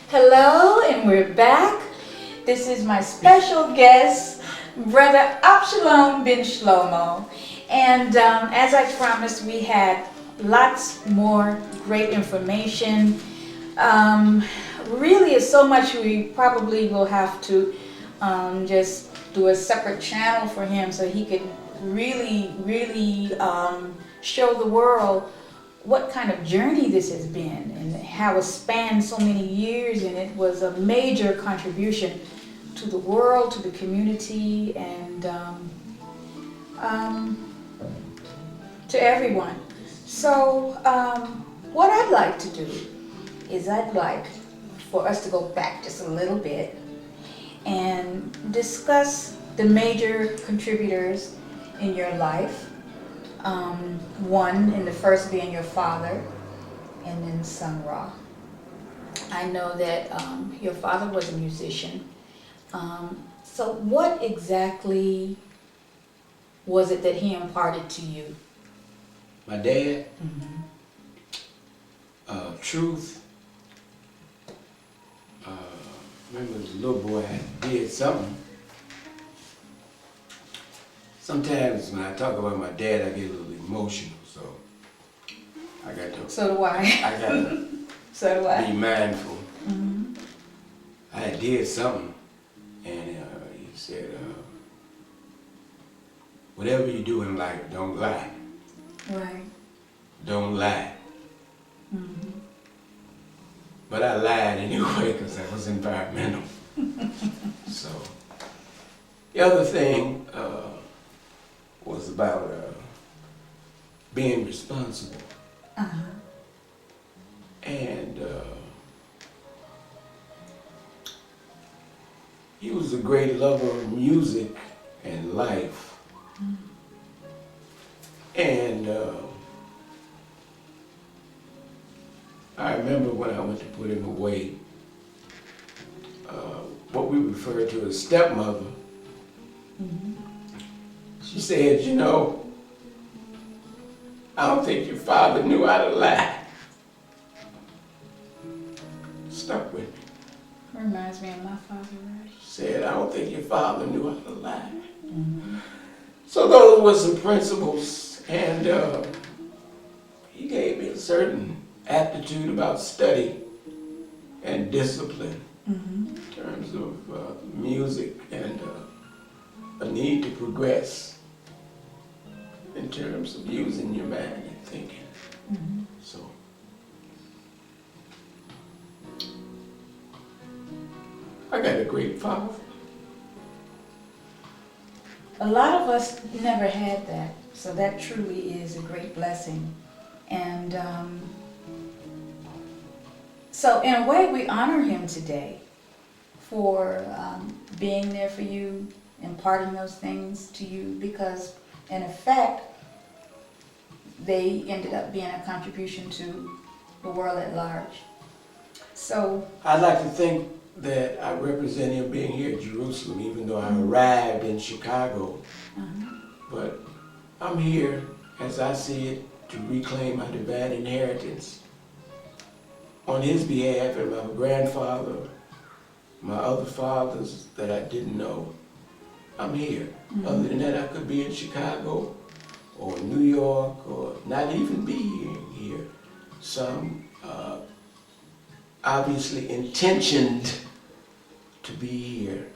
Hello, and we're back. This is my special guest, Brother Abshalom Ben Shlomo. And as I promised, we had lots more great information. Really, is so much we probably will have to just do a separate channel for him so he could really show the world what kind of journey this has been and how it spanned so many years, and it was a major contribution to the world, to the community, and to everyone. So what I'd like to do is I'd like for us to go back just a little bit and discuss the major contributors in your life. One, and the first being your father, and then Sun Ra. I know that your father was a musician. So what exactly was it that he imparted to you? My dad? Truth. Remember as a little boy I did something. Sometimes when I talk about my dad, I get a little emotional, so I got to. So do I. I got to So do I. be mindful. I did something, and he said, "Whatever you do in life, don't lie. Right. Don't lie." But I lied anyway because I was environmental. So the other thing was about being responsible. And he was a great lover of music and life. And I remember when I went to put him away, what we refer to as stepmother, she said, "You know, I don't think your father knew how to lie." Stuck with me. Reminds me of my father, right? She said, "I don't think your father knew how to lie." So those were some principles, and he gave me a certain aptitude about study and discipline in terms of music and a need to progress in terms of using your mind and thinking. So I got a great father. A lot of us never had that, so that truly is a great blessing. And so in a way, we honor him today for being there for you, imparting those things to you, because in effect, they ended up being a contribution to the world at large. So I'd like to think that I represent him being here at Jerusalem, even though I arrived in Chicago. But I'm here, as I see it, to reclaim my divine inheritance on his behalf and my grandfather, my other fathers that I didn't know. I'm here. Other than that, I could be in Chicago or New York or not even be here. Some obviously intentioned to be here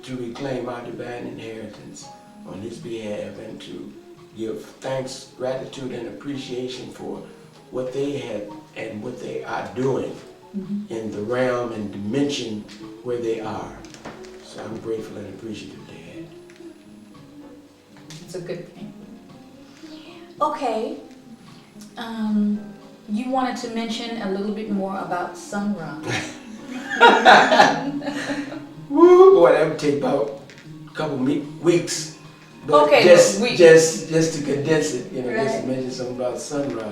to reclaim our divine inheritance on his behalf and to give thanks, gratitude, and appreciation for what they had and what they are doing in the realm and dimension where they are. So I'm grateful and appreciative, Dad. it's a good thing. Okay. You wanted to mention a little bit more about Sun Ra. Woo, boy, that would take about a couple weeks. But Okay, just, but just to condense it, just to Right. mention something about Sun Ra.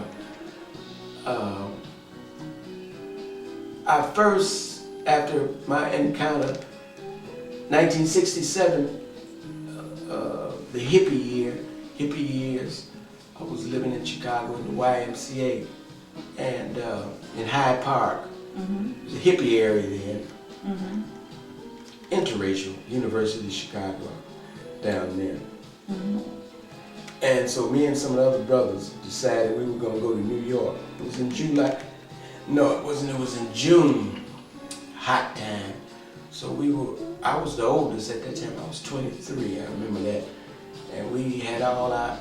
I first, after my encounter, 1967, the hippie years, I was living in Chicago in the YMCA. and in Hyde Park. It was a hippie area then. Interracial, University of Chicago, down there. And so me and some of the other brothers decided we were going to go to New York. It was in July. No, it wasn't. It was in June. Hot time. So I was the oldest at that time. I was 23, I remember that. And we had all our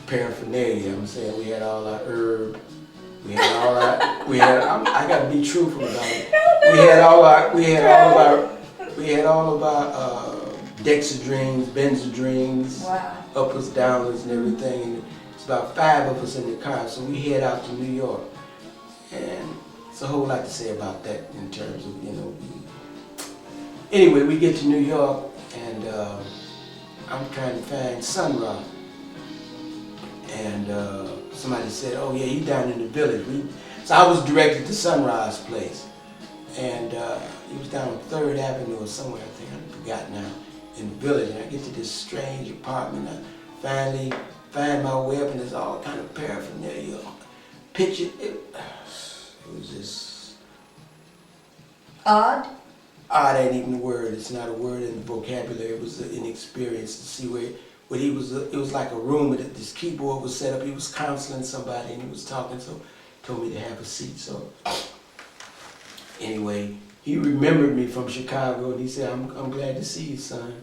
paraphernalia. I'm saying we had all our herb. I gotta be truthful about it. We had all of our dexedrines, benzodrines, uppers, downers, and everything. And it's about 5 of us in the car, so we head out to New York. And it's a whole lot to say about that in terms of, Anyway, we get to New York, and I'm trying to find Sun Ra. And somebody said, oh yeah, he's down in the village. So I was directed to Sun Ra's place. And he was down on 3rd Avenue or somewhere, I think, I forgot now, in the village. And I get to this strange apartment. I finally find my way up, and there's all kind of paraphernalia. Picture, it was just... Odd? Odd ain't even a word. It's not a word in the vocabulary. It was an experience to see where he was. It was like a room with this keyboard was set up. He was counseling somebody and he was talking, so told me to have a seat. So anyway, he remembered me from Chicago and he said, I'm glad to see you, son.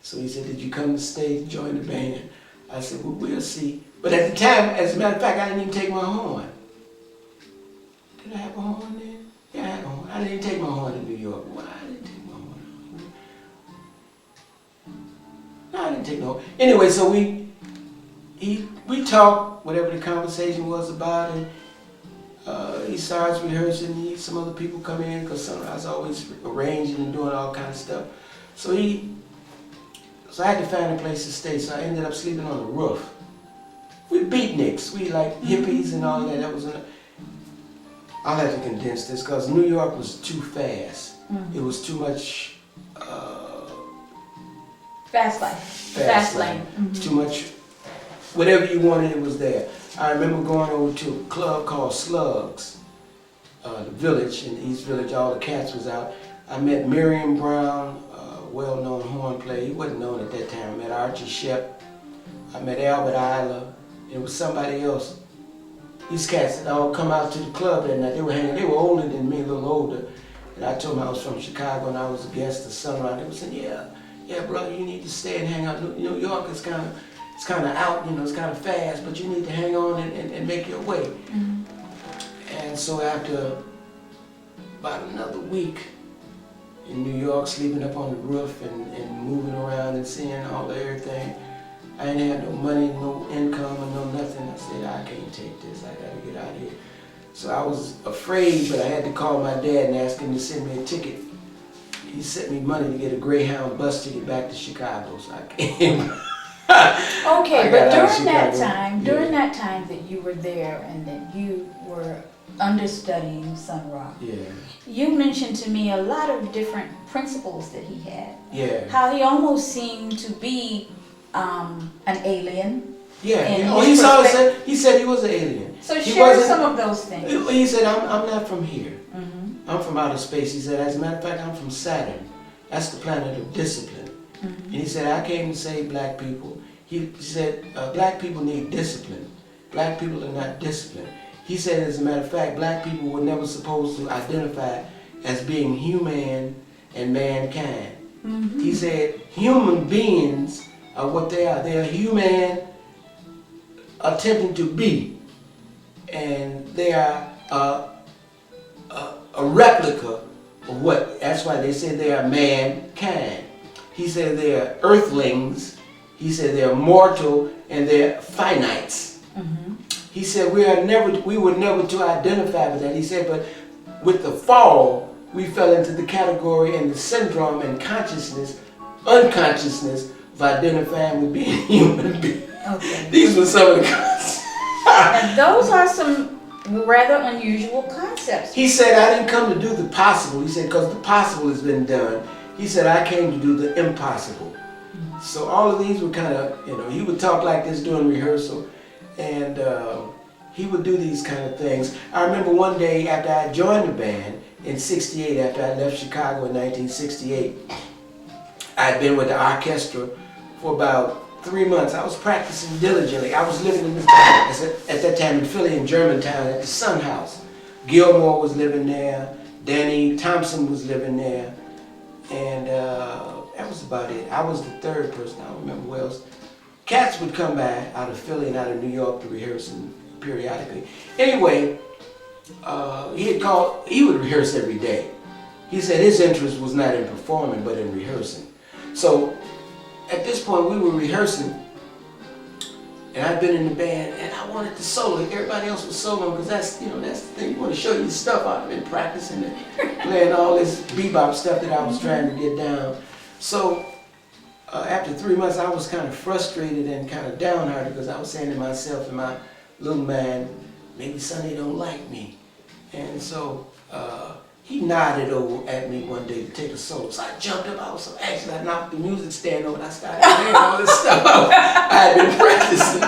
So he said, did you come to stay to join the band? I said, well, we'll see. But at the time, as a matter of fact, I didn't even take my horn. Did I have a horn then? Yeah, I had a horn. I didn't take my horn in New York. Why? I didn't take my horn. No, I didn't take no horn. Anyway, so we talked, whatever the conversation was about, and he starts rehearsing. Some other people come in, because Sunrise always arranging and doing all kinds of stuff. So I had to find a place to stay, so I ended up sleeping on the roof. We beatniks, we like hippies and all that. I'll have to condense this because New York was too fast. It was too much. Fast life. Fast lane. Too much. Whatever you wanted, it was there. I remember going over to a club called Slugs, the Village, in East Village. All the cats was out. I met Miriam Brown, well-known horn player. He wasn't known at that time. I met Archie Shep. I met Albert Isla. It was somebody else. These cats had all come out to the club that night. They were older than me, a little older. And I told them I was from Chicago and I was a guest of Sunrise. They were saying, yeah, brother, you need to stay and hang out. New York is kind of out, it's kind of fast, but you need to hang on and make your way. And so after about another week in New York, sleeping up on the roof and moving around and seeing all everything, I didn't have no money, no income, or no nothing. I said, I can't take this. I gotta get out of here. So I was afraid, but I had to call my dad and ask him to send me a ticket. He sent me money to get a Greyhound bus ticket back to Chicago, so I came. Okay, but during that time that you were there and that you were understudying Sun Ra, you mentioned to me a lot of different principles that he had. Yeah. How he almost seemed to be an alien. Yeah. Oh, he said he was an alien. So share some of those things. He said, I'm not from here. I'm from outer space. He said, as a matter of fact, I'm from Saturn. That's the planet of discipline. And he said, I came to save black people. He said, black people need discipline. Black people are not disciplined. He said, as a matter of fact, black people were never supposed to identify as being human and mankind. He said, human beings are what they are. They are human attempting to be. And they are a replica of what, that's why they say they are mankind. He said they are earthlings. He said they are mortal and they're finites. He said we were never to identify with that. He said, but with the fall, we fell into the category and the syndrome and unconsciousness of identifying with being human beings. Okay. These were some of the concepts. And those are some rather unusual concepts. He said, I didn't come to do the possible. He said, because the possible has been done. He said, I came to do the impossible. So all of these were kind of, he would talk like this during rehearsal. And he would do these kind of things. I remember one day after I joined the band in '68, after I left Chicago in 1968, I'd been with the orchestra for about 3 months. I was practicing diligently. I was living in at that time in Philly, in Germantown, at the Sun House. Gilmore was living there. Danny Thompson was living there. And that was about it. I was the third person. I don't remember who else. Cats would come by out of Philly and out of New York to rehearse periodically. Anyway, he would rehearse every day. He said his interest was not in performing, but in rehearsing. So at this point, we were rehearsing, and I'd been in the band, and I wanted to solo. Everybody else was soloing, because that's the thing. You want to show your stuff. I've been practicing and playing all this bebop stuff that I was trying to get down. So after 3 months, I was kind of frustrated and kind of downhearted, because I was saying to myself in my little mind, maybe Sonny don't like me. And so he nodded over at me one day to take a solo. So I jumped up. I was so anxious. I knocked the music stand over and I started playing all this stuff I had been practicing.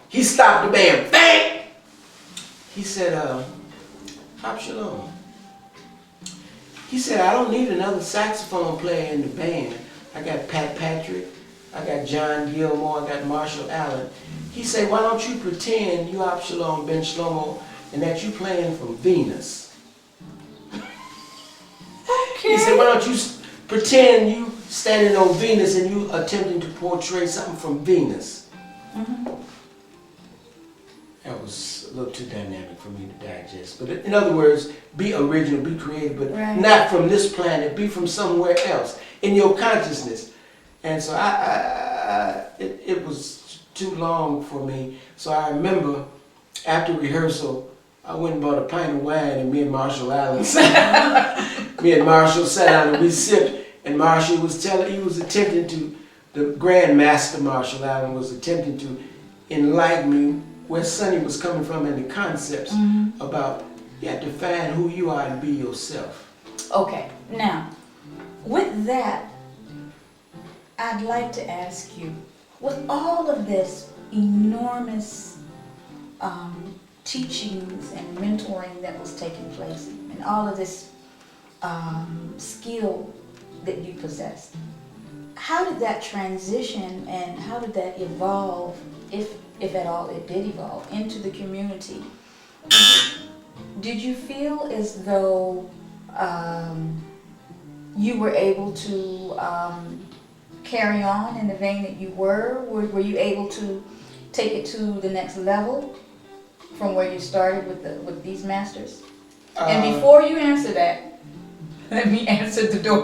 He stopped the band. Bang! He said, Abshalom. He said, I don't need another saxophone player in the band. I got Pat Patrick. I got John Gilmore. I got Marshall Allen. He said, why don't you pretend you Abshalom Ben Shlomo and that you playing from Venus? Okay. He said, why don't you pretend you standing on Venus and you attempting to portray something from Venus? Mm-hmm. That was a little too dynamic for me to digest. But in other words, be original, be creative, but not from this planet, be from somewhere else, in your consciousness. And so it was too long for me. So I remember after rehearsal, I went and bought a pint of wine, and me and Marshall Allen me and Marshall sat down and we sipped, and Marshall was attempting to, the Grand Master Marshall Allen was attempting to enlighten me where Sonny was coming from and the concepts about you have to find who you are and be yourself. Okay, now, with that, I'd like to ask you, with all of this enormous teachings and mentoring that was taking place, and all of this skill that you possessed, how did that transition and how did that evolve, if at all it did evolve, into the community? Did you feel as though you were able to carry on in the vein that you were? Were you able to take it to the next level from where you started with these masters? And before you answer that, let me answer the door.